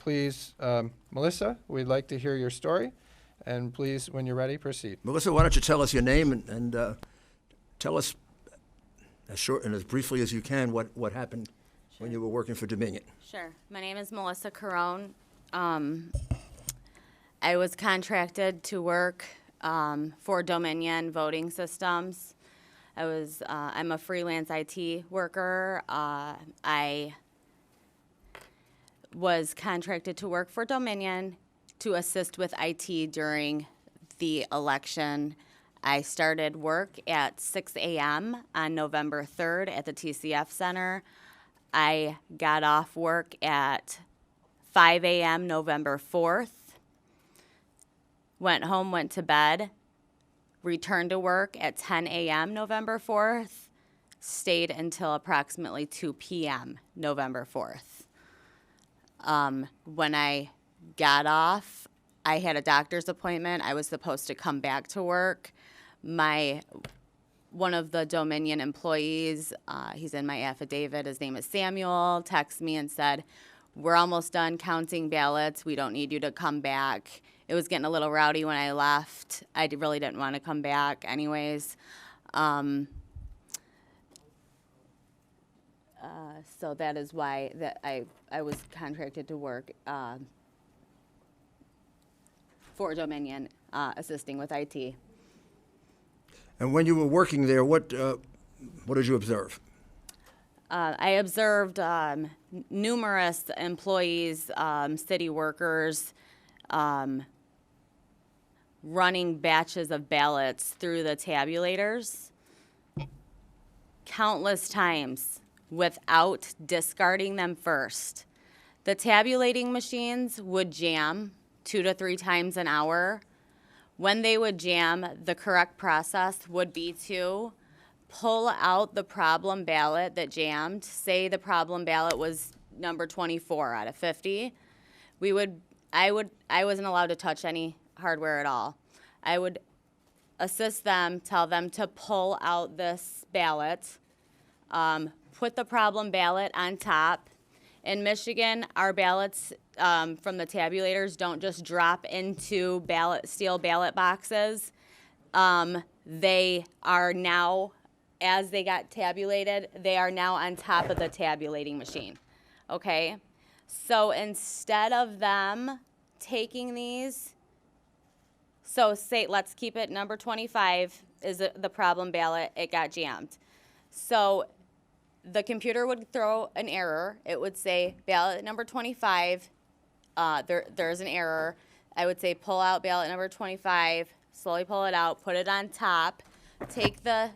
please, Melissa, we'd like to hear your story. And please, when you're ready, proceed. Melissa, why don't you tell us your name and tell us as short and as briefly as you can what happened when you were working for Dominion. Sure. My name is Melissa Carone. I was contracted to work for Dominion Voting Systems. I'm a freelance IT worker. I was contracted to work for Dominion to assist with IT during the election. I started work at 6 a.m. on November 3rd at the TCF Center. I got off work at 5 a.m. November 4th. Went home, went to bed, returned to work at 10 a.m. November 4th, stayed until approximately 2 p.m. November 4th. When I got off, I had a doctor's appointment. I was supposed to come back to work. One of the Dominion employees, he's in my affidavit, his name is Samuel, texted me and said, "We're almost done counting ballots. We don't need you to come back." It was getting a little rowdy when I left. I really didn't want to come back anyways. So that is why that I was contracted to work for Dominion, assisting with IT. And when you were working there, what did you observe? I observed numerous employees, city workers, running batches of ballots through the tabulators countless times without discarding them first. The tabulating machines would jam 2 to 3 times an hour. When they would jam, the correct process would be to pull out the problem ballot that jammed. Say the problem ballot was number 24 out of 50. I wasn't allowed to touch any hardware at all. I would assist them, tell them to pull out this ballot, put the problem ballot on top. In Michigan, our ballots from the tabulators don't just drop into steel ballot boxes. They are now, as they got tabulated, they are now on top of the tabulating machine, okay? So instead of them taking these, so say, let's keep it number 25 is the problem ballot, it got jammed. So the computer would throw an error. It would say ballot number 25, there's an error. I would say pull out ballot number 25, slowly pull it out, put it on top, take the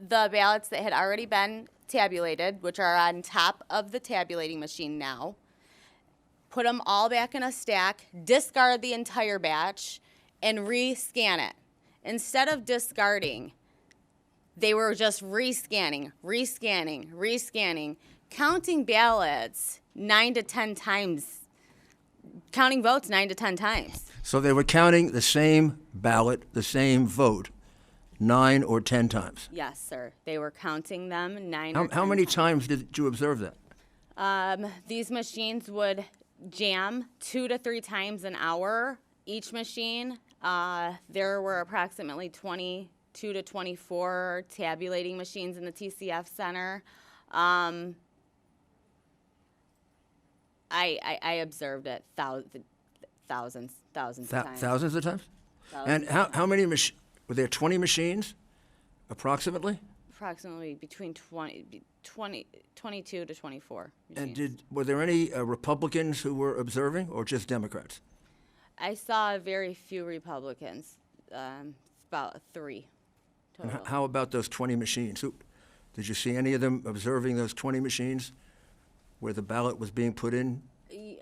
ballots that had already been tabulated, which are on top of the tabulating machine now, put them all back in a stack, discard the entire batch, and re-scan it. Instead of discarding, they were just rescanning, counting ballots 9 to 10 times, counting votes 9 to 10 times. So they were counting the same ballot, the same vote, 9 or 10 times? Yes, sir. They were counting them 9 or 10 How many times did you observe that? These machines would jam 2 to 3 times an hour, each machine. There were approximately 22 to 24 tabulating machines in the TCF Center. I observed it thousands of times. Thousands of times? And how many were there 20 machines, approximately? Approximately between 22 to 24 machines. And were there any Republicans who were observing, or just Democrats? I saw very few Republicans, about 3 total. And how about those 20 machines? Did you see any of them observing those 20 machines where the ballot was being put in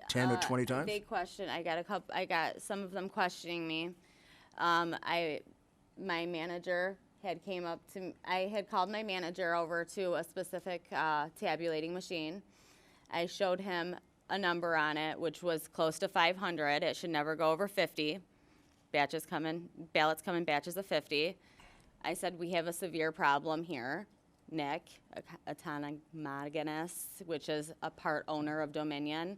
10 or 20 times? They questioned. I got some of them questioning me. My manager had came up to. I had called my manager over to a specific tabulating machine. I showed him a number on it, which was close to 500. It should never go over 50. Ballots come in batches of 50. I said, we have a severe problem here. Nick, autonomous, which is a part owner of Dominion,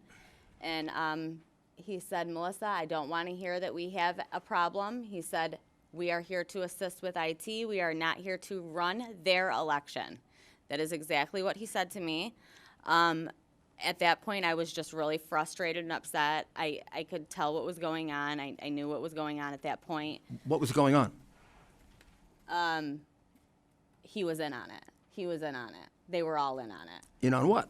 And he said, Melissa, I don't want to hear that we have a problem. He said, we are here to assist with IT. We are not here to run their election. That is exactly what he said to me. At that point, I was just really frustrated and upset. I could tell what was going on. I knew what was going on at that point. What was going on? He was in on it. He was in on it. They were all in on it. In on what?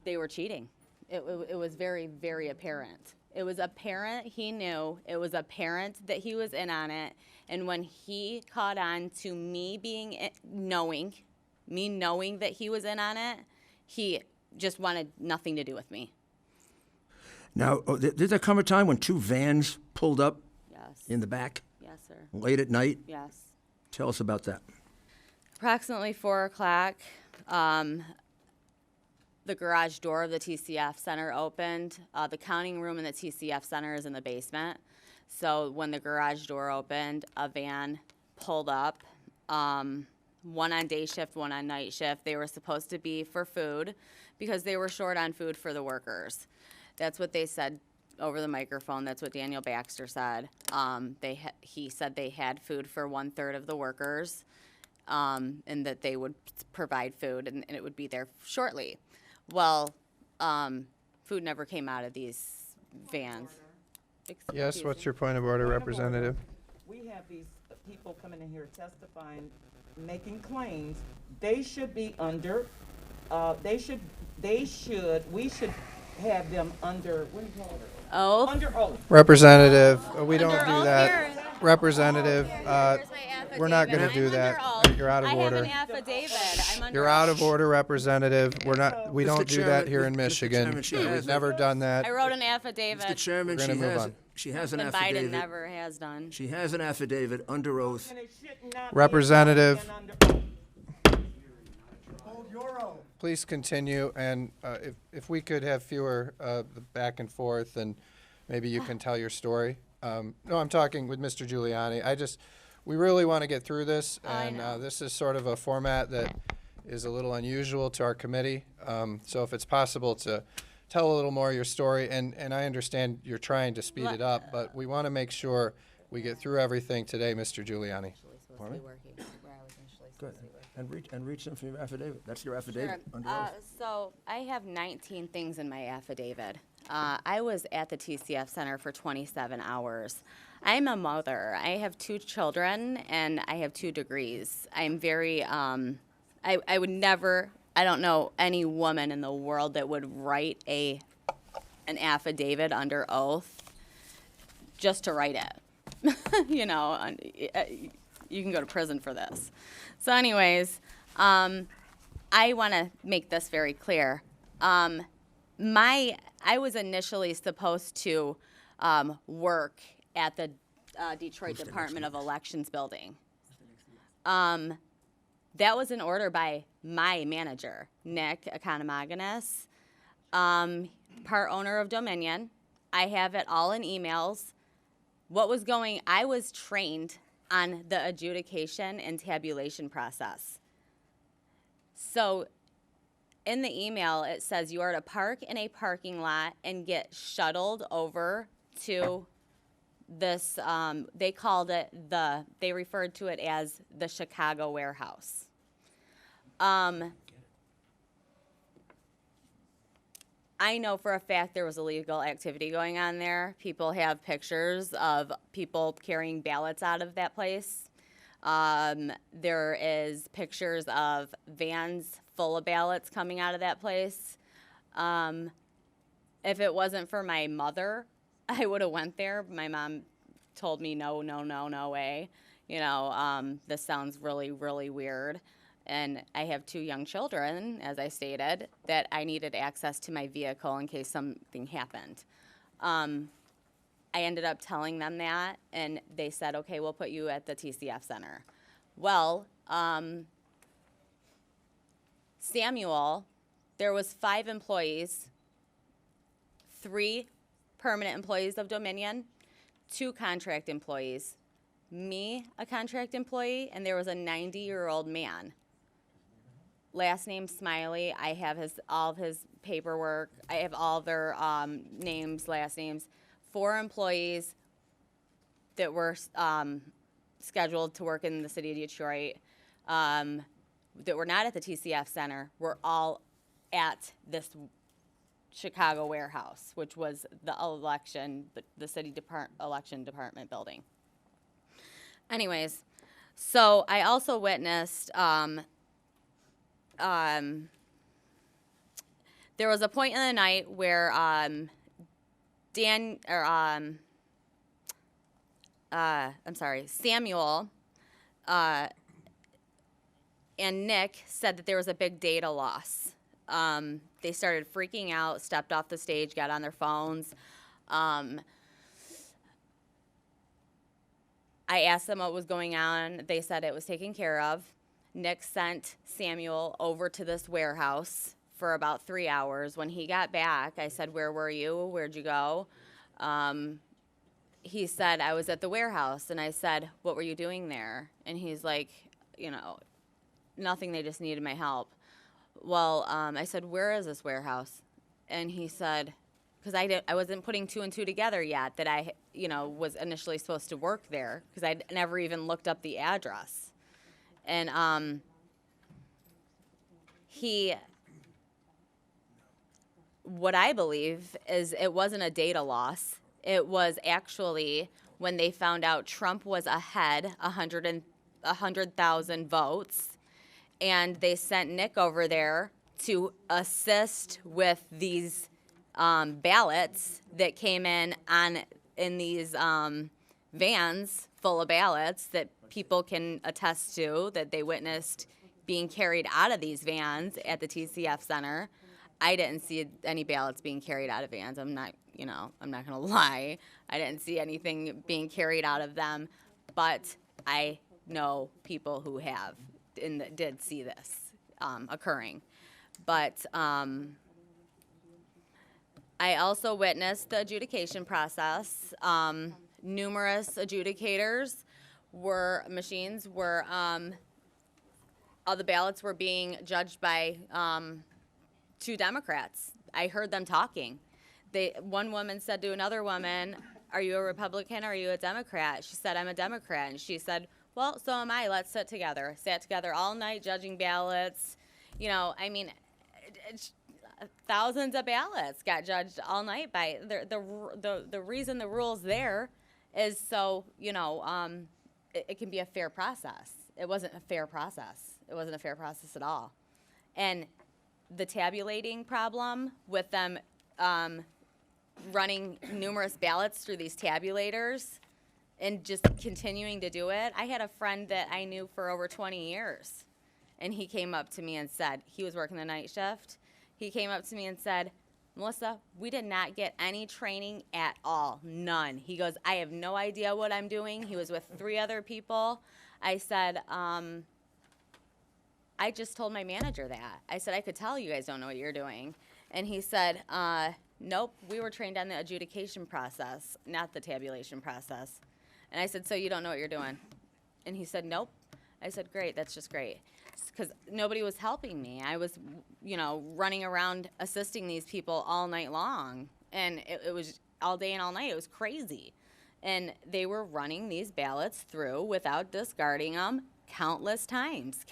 They were cheating. It was very, very apparent. It was apparent he knew. It was apparent that he was in on it. And when he caught on to me knowing that he was in on it, he just wanted nothing to do with me. Now, did there come a time when 2 vans pulled up Yes. in the back Yes, sir. late at night? Yes. Tell us about that. Approximately 4 o'clock, the garage door of the TCF Center opened. The counting room in the TCF Center is in the basement. So when the garage door opened, a van pulled up, one on day shift, one on night shift. They were supposed to be for food because they were short on food for the workers. That's what they said over the microphone. That's what Daniel Baxter said. He said they had food for 1/3 of the workers, and that they would provide food and it would be there shortly. Well, food never came out of these vans. Yes, what's your point of order, Representative? We have these people coming in here testifying, making claims. They should be under, we should have them under, what do you call it? Oh, Under oath. Representative, we don't Under do oath that. here. Representative, here's my we're not affidavit. gonna do I'm that. under oath. You're out of I order. have an affidavit. I'm under You're out oath. of order, Representative. We Mr. don't do that Chairman, here in Mr. Michigan. Chairman, she We've has- never done that. I wrote an affidavit. Mr. Chairman, We're gonna move on. she has an And Biden affidavit. never has done. She has an affidavit under oath. And it should not be Representative. and under oath. Please continue, and if we could have fewer back and forth, and maybe you can tell your story. No, I'm talking with Mr. Giuliani. We really want to get through this, I and know. this is sort of a format that is a little unusual to our committee. So if it's possible to tell a little more of your story, and I understand you're trying to speed it up, but we want to make sure we get through everything today, Mr. Giuliani. Pardon me? Good. And read some from your affidavit. That's your affidavit under oath. So I have 19 things in my affidavit. I was at the TCF Center for 27 hours. I'm a mother. I have 2 children, and I have 2 degrees. I'm very, I would never, I don't know any woman in the world that would write an affidavit under oath just to write it. You know, you can go to prison for this. So anyways, I want to make this very clear. I was initially supposed to work at the Detroit Department of Elections building. That was an order by my manager, Nick Economagounis, part owner of Dominion. I have it all in emails. I was trained on the adjudication and tabulation process. So in the email, it says you are to park in a parking lot and get shuttled over to this, they referred to it as the Chicago warehouse. I know for a fact there was illegal activity going on there. People have pictures of people carrying ballots out of that place. There is pictures of vans full of ballots coming out of that place. If it wasn't for my mother, I would have went there. My mom told me, no way. You know, this sounds really, really weird. And I have 2 young children, as I stated, that I needed access to my vehicle in case something happened. I ended up telling them that, and they said, okay, we'll put you at the TCF Center. Well, Samuel, there was 5 employees, 3 permanent employees of Dominion, 2 contract employees, me, a contract employee, and there was a 90-year-old man. last name Smiley. I have all of his paperwork. I have all their names, last names. 4 employees that were scheduled to work in the city of Detroit that were not at the TCF Center were all at this Chicago warehouse, which was the city election department building. Anyways, so I also witnessed there was a point in the night where Samuel and Nick said that there was a big data loss. They started freaking out, stepped off the stage, got on their phones. I asked them what was going on. They said it was taken care of. Nick sent Samuel over to this warehouse for about 3 hours. When he got back, I said, "Where were you? Where'd you go?" He said, "I was at the warehouse." And I said, "What were you doing there?" And he's like, "Nothing, they just needed my help." Well, I said, "Where is this warehouse?" And he said, because I wasn't putting 2 and 2 together yet, that I, was initially supposed to work there, because I'd never even looked up the address. And what I believe is it wasn't a data loss. It was actually when they found out Trump was ahead 100,000 votes, and they sent Nick over there to assist with these ballots that came in these vans full of ballots that people can attest to, that they witnessed being carried out of these vans at the TCF Center. I didn't see any ballots being carried out of vans. I'm not going to lie. I didn't see anything being carried out of them, but I know people who have and that did see this occurring. But I also witnessed the adjudication process. Numerous adjudicators machines were, all the ballots were being judged by 2 Democrats. I heard them talking. One woman said to another woman, "Are you a Republican or are you a Democrat?" She said, "I'm a Democrat." And she said, "Well, so am I. Let's sit together." Sat together all night judging ballots. Thousands of ballots got judged all night by the reason the rule's there is so it can be a fair process. It wasn't a fair process. It wasn't a fair process at all. And the tabulating problem with them running numerous ballots through these tabulators and just continuing to do it. I had a friend that I knew for over 20 years, and he came up to me and said, he was working the night shift. He came up to me and said, "Melissa, we did not get any training at all, none." He goes, "I have no idea what I'm doing." He was with 3 other people. I said, I just told my manager that. I said, "I could tell you guys don't know what you're doing." And he said, "Nope, we were trained on the adjudication process, not the tabulation process." And I said, "So you don't know what you're doing?" And he said, "Nope." I said, "Great, that's just great." Because nobody was helping me. I was, running around assisting these people all night long. And it was all day and all night. It was crazy. And they were running these ballots through without discarding them countless times.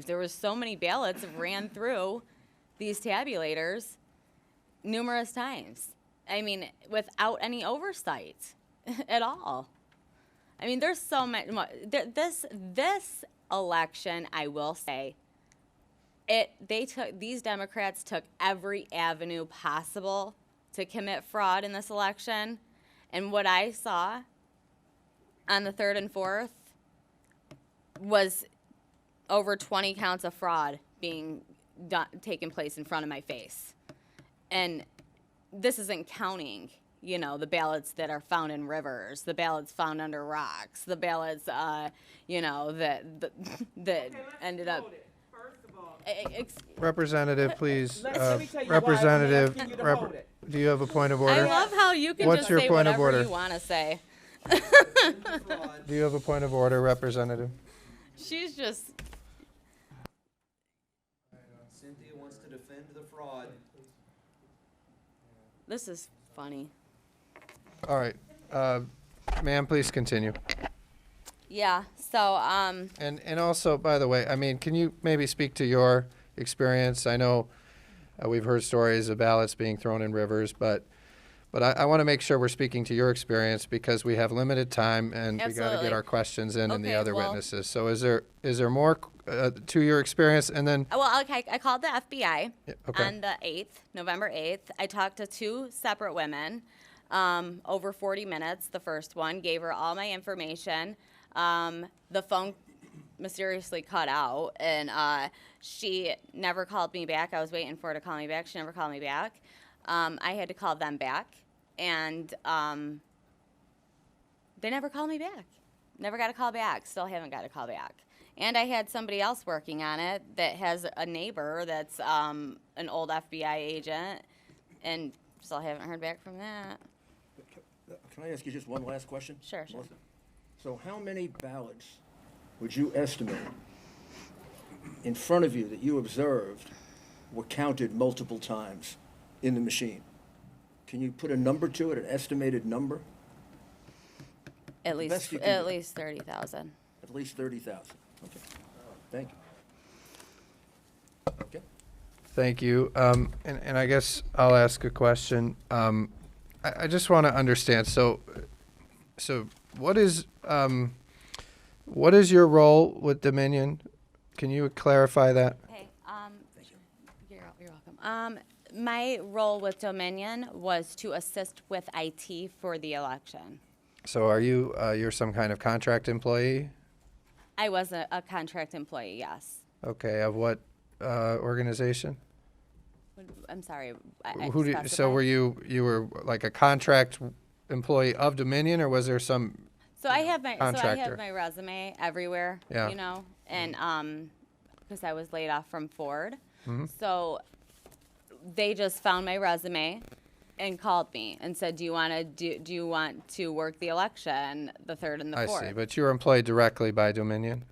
There were so many ballots that ran through these tabulators numerous times. Without any oversight at all. There's so much. This election, I will say, these Democrats took every avenue possible to commit fraud in this election. And what I saw on the 3rd and 4th was over 20 counts of fraud being taking place in front of my face. And this isn't counting, the ballots that are found in rivers, the ballots found under rocks, the ballots, that ended up. Representative, please. Let me tell you why I'm Representative, asking you to hold it. do you have a point of I order? love how you can What's just your say point of whatever order? you want to say. Do you have a point of order, Representative? She's just. fraud. This is funny. All right. Ma'am, please continue. Yeah, so, And also, by the way, I mean, can you maybe speak to your experience? I know we've heard stories of ballots being thrown in rivers, but I want to make sure we're speaking to your experience because we have limited time and we got to Absolutely. get our questions in and the Okay, other well- witnesses. So is there more to your experience? And then, well, okay, I called the FBI Yeah, okay. on the 8th, November 8th. I talked to 2 separate women, over 40 minutes. The first one gave her all my information. The phone mysteriously cut out, and she never called me back. I was waiting for her to call me back. She never called me back. I had to call them back, and they never called me back. Never got a call back. Still haven't got a call back. And I had somebody else working on it that has a neighbor that's an old FBI agent, and still haven't heard back from that. Can I ask you just one last question? Sure, sure. Melissa? So how many ballots would you estimate in front of you that you observed were counted multiple times in the machine? Can you put a number to it, an estimated number? At best least you can do. 30,000. At least 30,000. Okay. Thank you. Okay. thank you. And I guess I'll ask a question. I just want to understand. So what is your role with Dominion? Can you clarify that? Hey, you're welcome. My role with Dominion was to assist with IT for the election. So are you you're some kind of contract employee? I was a contract employee, yes. Okay, of what organization? I'm sorry. Who do so were you were like a contract employee of Dominion, or was there some? So I have my Contractor. resume everywhere, Yeah. you know, and because I was laid off from Ford, Mm-hmm. so they just found my resume and called me and said, "Do you want to work the election, the 3rd and the 4th?" I see, but you were employed directly by Dominion.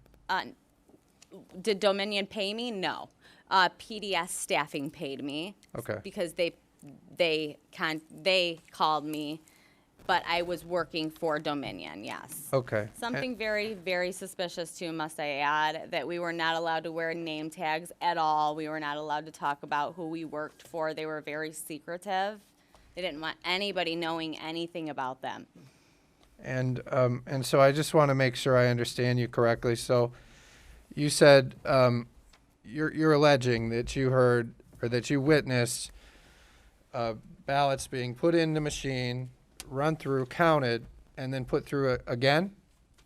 Did Dominion pay me? No. PDS staffing paid me. Okay. Because they called me, but I was working for Dominion. Yes. Okay. Something very, very suspicious too, must I add, that we were not allowed to wear name tags at all. We were not allowed to talk about who we worked for. They were very secretive. They didn't want anybody knowing anything about them. And so I just want to make sure I understand you correctly. So you said you're alleging that you heard or that you witnessed ballots being put in the machine, run through, counted, and then put through again?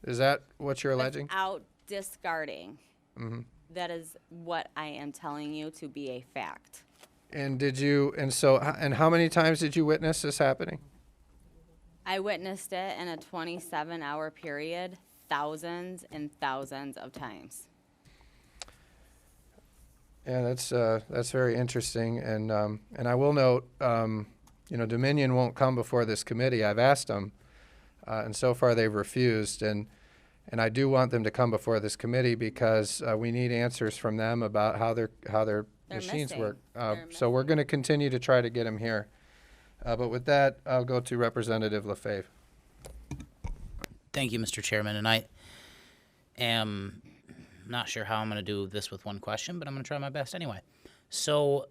Is that what you're alleging? Without discarding. Mm-hmm. That is what I am telling you to be a fact. And how many times did you witness this happening? I witnessed it in a 27-hour period, thousands and thousands of times. Yeah, that's very interesting, and I will note, Dominion won't come before this committee. I've asked them, and so far they've refused, and I do want them to come before this committee because we need answers from them about how their They're machines missing. work. They're So we're going to continue to try to get them here, but with that, I'll go to Representative Lefebvre. Thank you, Mr. Chairman, and I am not sure how I'm going to do this with one question, but I'm going to try my best anyway. So,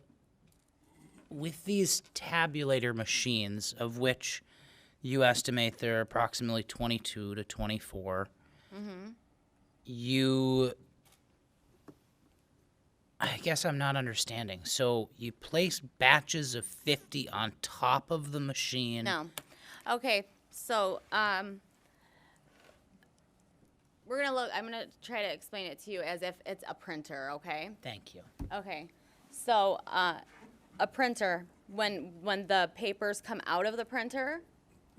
with these tabulator machines, of which you estimate there are approximately 22 to 24, I guess I'm not understanding. So, you place batches of 50 on top of the machine. No. Okay, so I'm gonna try to explain it to you as if it's a printer, okay? Thank you. Okay, so a printer, when the papers come out of the printer,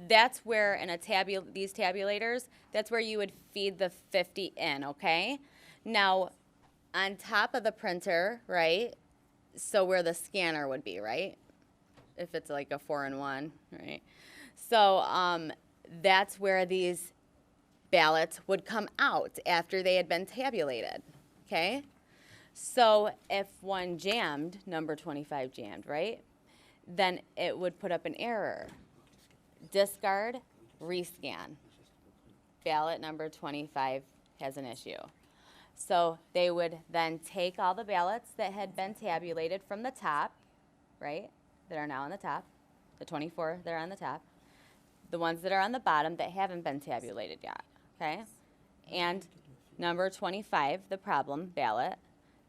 that's where in these tabulators, that's where you would feed the 50 in, okay? Now, on top of the printer, right? So where the scanner would be, right? If it's like a 4-in-1, right? So that's where these ballots would come out after they had been tabulated, okay? So if one jammed, number 25 jammed, right? Then it would put up an error. Discard, rescan. Ballot number 25 has an issue. So they would then take all the ballots that had been tabulated from the top, right, that are now on the top, the 24 that are on the top, the ones that are on the bottom that haven't been tabulated yet, okay? And number 25, the problem ballot,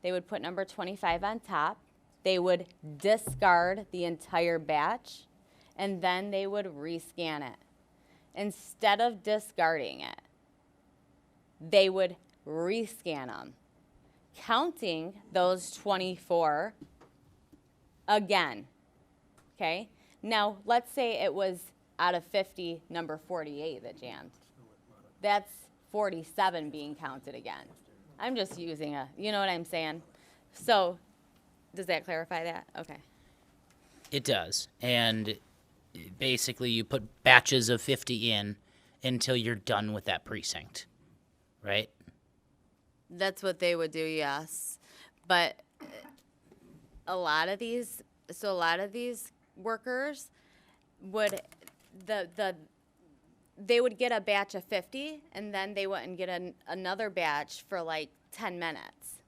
they would put number 25 on top, they would discard the entire batch, and then they would rescan it. Instead of discarding it, they would rescan them, counting those 24 again, okay? Now, let's say it was out of 50, number 48 that jammed. That's 47 being counted again. I'm just using you know what I'm saying? So, does that clarify that? Okay. It does. And basically you put batches of 50 in until you're done with that precinct, right? That's what they would do, yes. But a lot of these workers would, they would get a batch of 50, and then they wouldn't get another batch for like 10 minutes.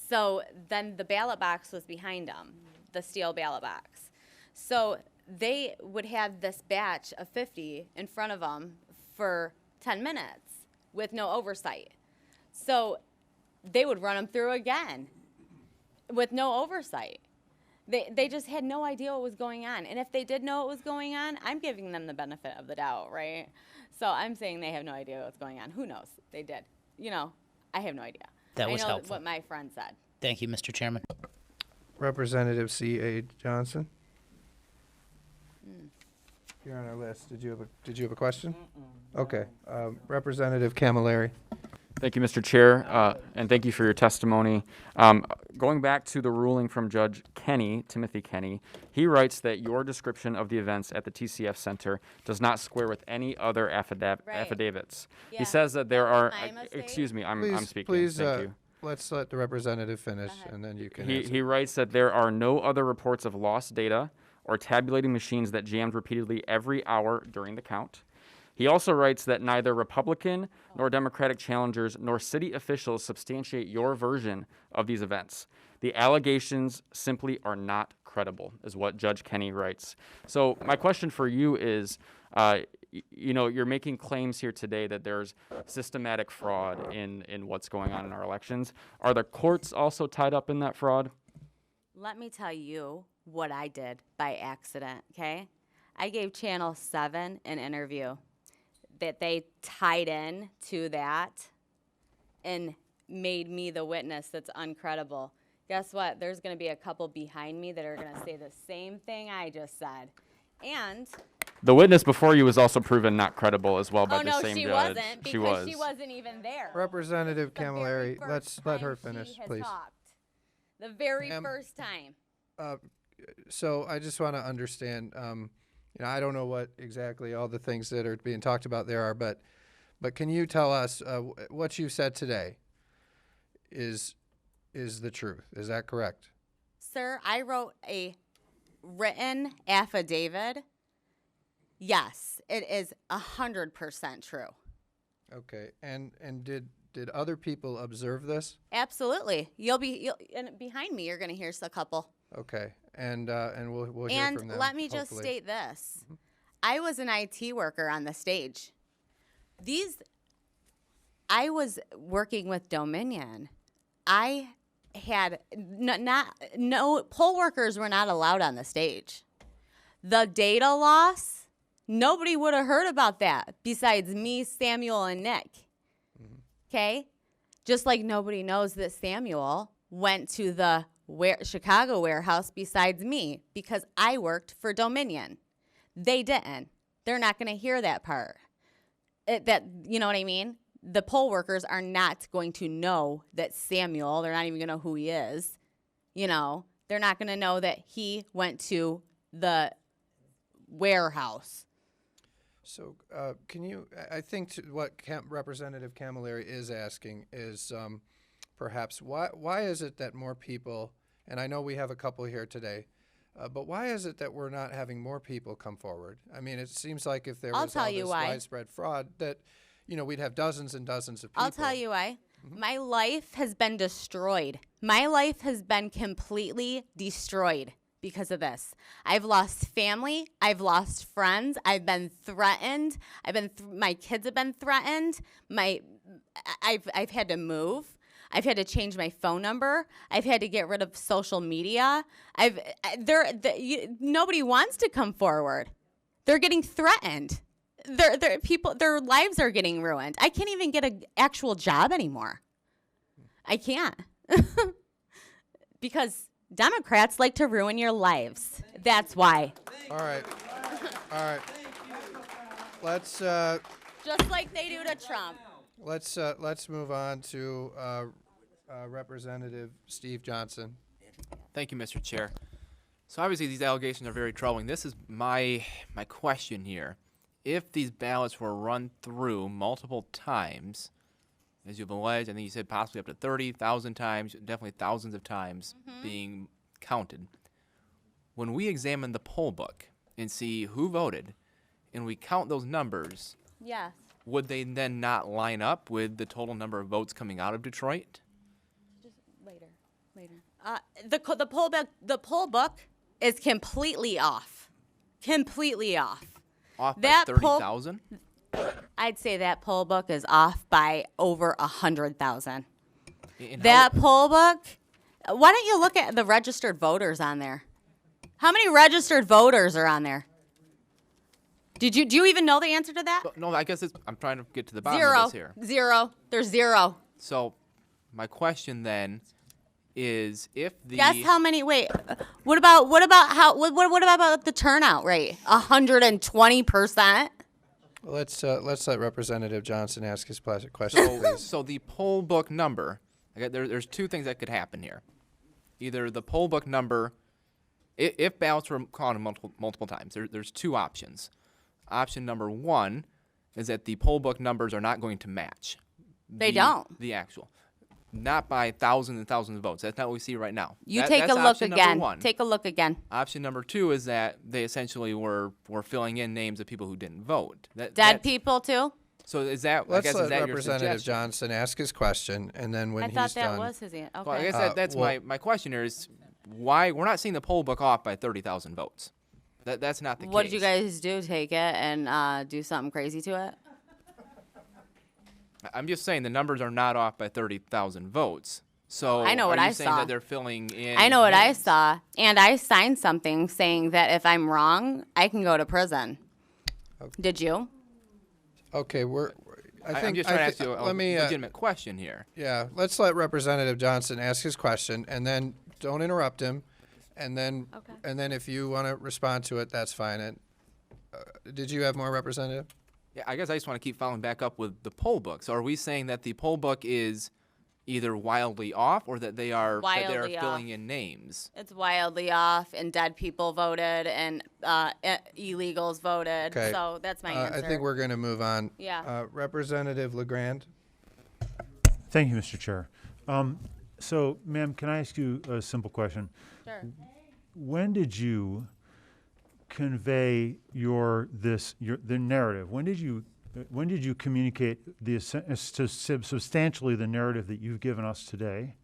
So then the ballot box was behind them, the steel ballot box. So they would have this batch of 50 in front of them for 10 minutes with no oversight. So they would run them through again with no oversight. They just had no idea what was going on. And if they did know what was going on, I'm giving them the benefit of the doubt, right? So I'm saying they have no idea what's going on. Who knows? They did. You know, I have no idea. That was I know helpful. what my friend said. Thank you, Mr. Chairman. Representative C.A. Johnson. You're on our list. Did you have a question? Okay. Representative Camilleri. Thank you, Mr. Chair, and thank you for your testimony. Going back to the ruling from Judge Kenny, Timothy Kenny, he writes that your description of the events at the TCF Center does not square with any other affidavits. Yeah. He says that there are, my mistake. excuse me, I'm speaking. Please, Thank you. let's let the representative finish, and then you can answer. He writes that there are no other reports of lost data or tabulating machines that jammed repeatedly every hour during the count. He also writes that neither Republican nor Democratic challengers nor city officials substantiate your version of these events. The allegations simply are not credible, is what Judge Kenny writes. So my question for you is, you're making claims here today that there's systematic fraud in what's going on in our elections. Are the courts also tied up in that fraud? Let me tell you what I did by accident, okay? I gave Channel 7 an interview that they tied in to that and made me the witness that's uncredible. Guess what? There's going to be a couple behind me that are going to say the same thing I just said. And The witness before you was also proven not credible as well by oh the no, same she judge. wasn't because she wasn't even there. Representative The very Camilleri, first let's let her time finish, she has please. talked. The very Ma'am. first time. So I just want to understand, I don't know what exactly all the things that are being talked about there are, but can you tell us what you said today is the truth? Is that correct? Sir, I wrote a written affidavit. Yes, it is 100% true. Okay, and did other people observe this? Absolutely. And behind me, you're going to hear a couple. Okay, and we'll hear And from them. let me just hopefully. state this. I was an IT worker on the stage. I was working with Dominion. I had no poll workers were not allowed on the stage. The data loss, nobody would have heard about that besides me, Samuel, and Nick. Okay? Just like nobody knows that Samuel went to the Chicago warehouse besides me because I worked for Dominion. They didn't. They're not going to hear that part. You know what I mean? The poll workers are not going to know that Samuel, they're not even going to know who he is. They're not going to know that he went to the warehouse. So can you, I think what Representative Camilleri is asking is perhaps, why is it that more people, and I know we have a couple here today, but why is it that we're not having more people come forward? I mean, it seems like if there I'll was tell all you this why. widespread fraud, that, we'd have dozens and dozens of people. I'll tell you why. My life has been destroyed. My life has been completely destroyed because of this. I've lost family. I've lost friends. I've been threatened. My kids have been threatened. I've had to move. I've had to change my phone number. I've had to get rid of social media. Nobody wants to come forward. They're getting threatened. Their lives are getting ruined. I can't even get an actual job anymore. I can't. Because Democrats like to ruin your lives. That's why. All right. Let's Just like they do to Trump. let's move on to Representative Steve Johnson. Thank you, Mr. Chair. So obviously these allegations are very troubling. This is my question here. If these ballots were run through multiple times, as you've alleged, I think you said possibly up to 30,000 times, definitely thousands of times being counted. When we examine the poll book and see who voted, and we count those numbers, Yes. would they then not line up with the total number of votes coming out of Detroit? Just later. The poll book is completely off. Completely off. Off by That poll- 30,000? I'd say that poll book is off by over 100,000. And That poll book. Why don't you look at the registered voters on there? How many registered voters are on there? Do you even know the answer to that? No, I guess I'm trying to get to the bottom Zero. of this here. Zero. There's zero. So, my question then is, if the Guess how many? Wait. What about the turnout rate? 120%. Let's let Representative Johnson ask his question, please. so the poll book number, there's two things that could happen here. Either the poll book number, if ballots were counted multiple times, there's two options. Option number one is that the poll book numbers are not going to match. They don't. The actual. Not by thousands and thousands of votes. That's not what we see right now. Take that's a look option number again. one. Take a look again. Option number two is that they essentially were filling in names of people who didn't vote. Dead people too. So is that? Let's I guess, let is that your Representative suggestion? Johnson ask his question, and then when I he's thought that done, was his answer. Okay. Well, I guess that's well- my question here is why we're not seeing the poll book off by 30,000 votes. That's not the case. What did you guys do? Take it and do something crazy to it? I'm just saying the numbers are not off by 30,000 votes. So I know what are you I saying saw. that they're filling in? I know what I names? saw, and I signed something saying that if I'm wrong, I can go to prison. Did you? okay, I'm just trying to ask you a let me, legitimate question here. yeah, let's let Representative Johnson ask his question, and then don't interrupt him, and then Okay. if you want to respond to it, that's fine. And did you have more, Representative? Yeah, I guess I just want to keep following back up with the poll book. So are we saying that the poll book is either wildly off or that they are Wildly filling off. in names? It's wildly off, and dead people voted, and illegals voted. Okay. So that's my I answer. think we're going to move on. Yeah. Representative LeGrand. Thank you, Mr. Chair. So, ma'am, can I ask you a simple question? Sure. When did you convey the narrative? When did you communicate substantially the narrative that you've given us today?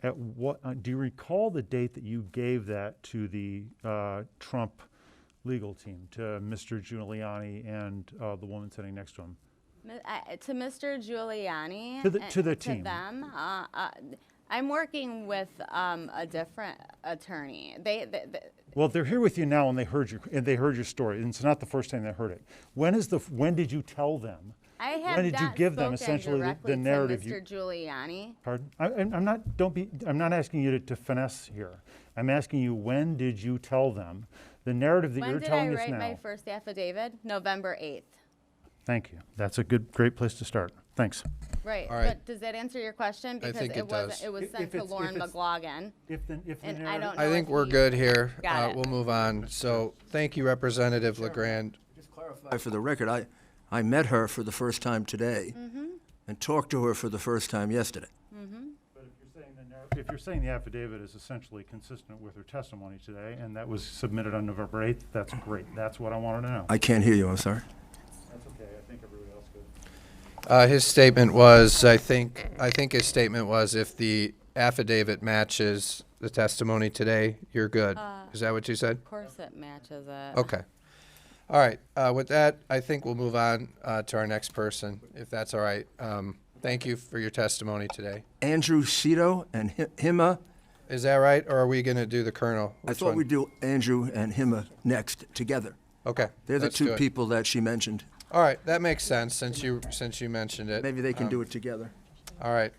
At what do you recall the date that you gave that to the Trump legal team, to Mr. Giuliani and the woman sitting next to him? To Mr. Giuliani, To the team. to them, I'm working with a different attorney. Well, they're here with you now, and they heard your story, and it's not the first time they heard it. When did you tell them? I have When did you not give them spoken essentially directly the narrative to Mr. Giuliani. Pardon? I'm not. Don't be. I'm not asking you to finesse here. I'm asking you, when did you tell them the narrative that When you're did I telling us write now? my first affidavit? November 8th. Thank you. That's a great place to start. Thanks. Right. All right. But does that answer your question? Because think it does. it was If sent to it's- Lauren if it's- McLaughlin. If the And I narrative. don't know. I think if we're he- good here. Got it. We'll move on. So thank you, Representative LeGrand. Just clarify for the record, I met her for the first time today and talked to her for the first time yesterday. if you're saying the affidavit is essentially consistent with her testimony today, and that was submitted on November 8th, that's great. That's what I wanted to know. I can't hear you, I'm sorry. That's okay. I think everybody else could. His statement was, I think his statement was, if the affidavit matches the testimony today, you're good. Is that what you said? Of course it matches it. Okay. All right. With that, I think we'll move on to our next person, if that's all right. Thank you for your testimony today. Andrew Cito and Hima. Is that right, or are we going to do the colonel? I Which thought one? we'd do Andrew and Hima next together. Okay. They're the let's do two it. people that she mentioned. All right, that makes sense since you mentioned it. Maybe they can do it together. All right.